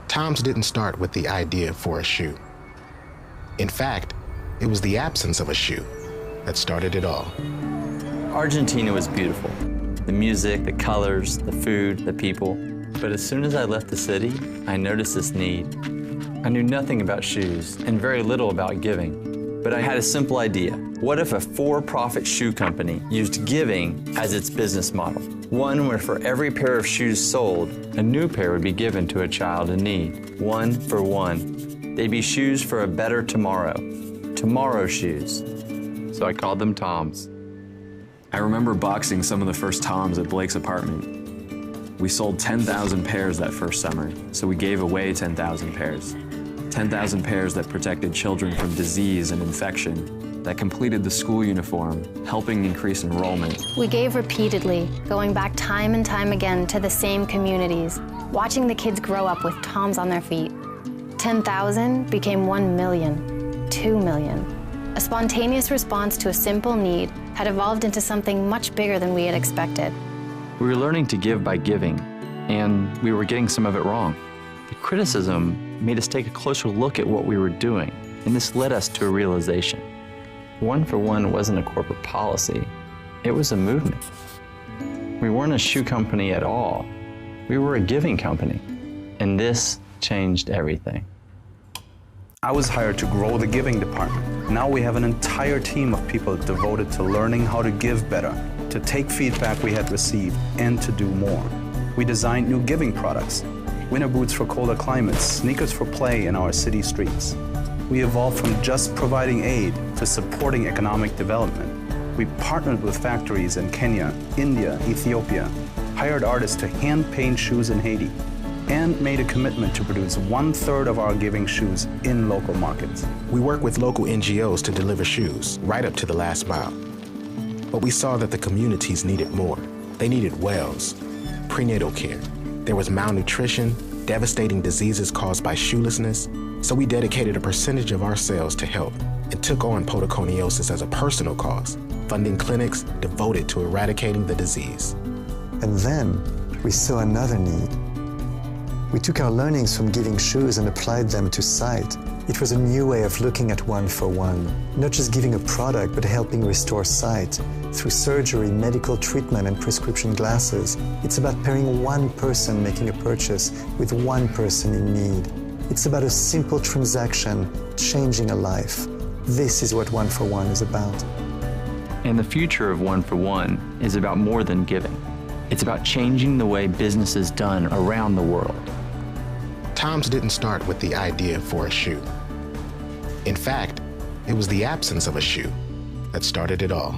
TOMS didn't start with the idea for a shoe. In fact, it was the absence of a shoe that started it all. Argentina was beautiful. The music, the colors, the food, the people. But as soon as I left the city, I noticed this need. I knew nothing about shoes and very little about giving. But I had a simple idea. What if a for-profit shoe company used giving as its business model? One where for every pair of shoes sold, a new pair would be given to a child in need. One for one. They'd be shoes for a better tomorrow. Tomorrow shoes. So I called them TOMS. I remember boxing some of the first TOMS at Blake's apartment. We sold 10,000 pairs that first summer, so we gave away 10,000 pairs. 10,000 pairs that protected children from disease and infection, that completed the school uniform, helping increase enrollment. We gave repeatedly, going back time and time again to the same communities, watching the kids grow up with TOMS on their feet. 10,000 became 1 million, 2 million. A spontaneous response to a simple need had evolved into something much bigger than we had expected. We were learning to give by giving, and we were getting some of it wrong. The criticism made us take a closer look at what we were doing, and this led us to a realization. One for One wasn't a corporate policy, it was a movement. We weren't a shoe company at all. We were a giving company, and this changed everything. I was hired to grow the giving department. Now we have an entire team of people devoted to learning how to give better, to take feedback we had received, and to do more. We designed new giving products, winter boots for colder climates, sneakers for play in our city streets. We evolved from just providing aid to supporting economic development. We partnered with factories in Kenya, India, Ethiopia, hired artists to hand paint shoes in Haiti, and made a commitment to produce 1/3 of our giving shoes in local markets. We work with local NGOs to deliver shoes right up to the last mile. But we saw that the communities needed more. They needed wells, prenatal care. There was malnutrition, devastating diseases caused by shoelessness. So we dedicated a percentage of our sales to help and took on podoconiosis as a personal cause, funding clinics devoted to eradicating the disease. And then we saw another need. We took our learnings from giving shoes and applied them to sight. It was a new way of looking at One for One, not just giving a product, but helping restore sight through surgery, medical treatment, and prescription glasses. It's about pairing one person making a purchase with one person in need. It's about a simple transaction changing a life. This is what One for One is about. And the future of One for One is about more than giving. It's about changing the way business is done around the world. TOMS didn't start with the idea for a shoe. In fact, it was the absence of a shoe that started it all.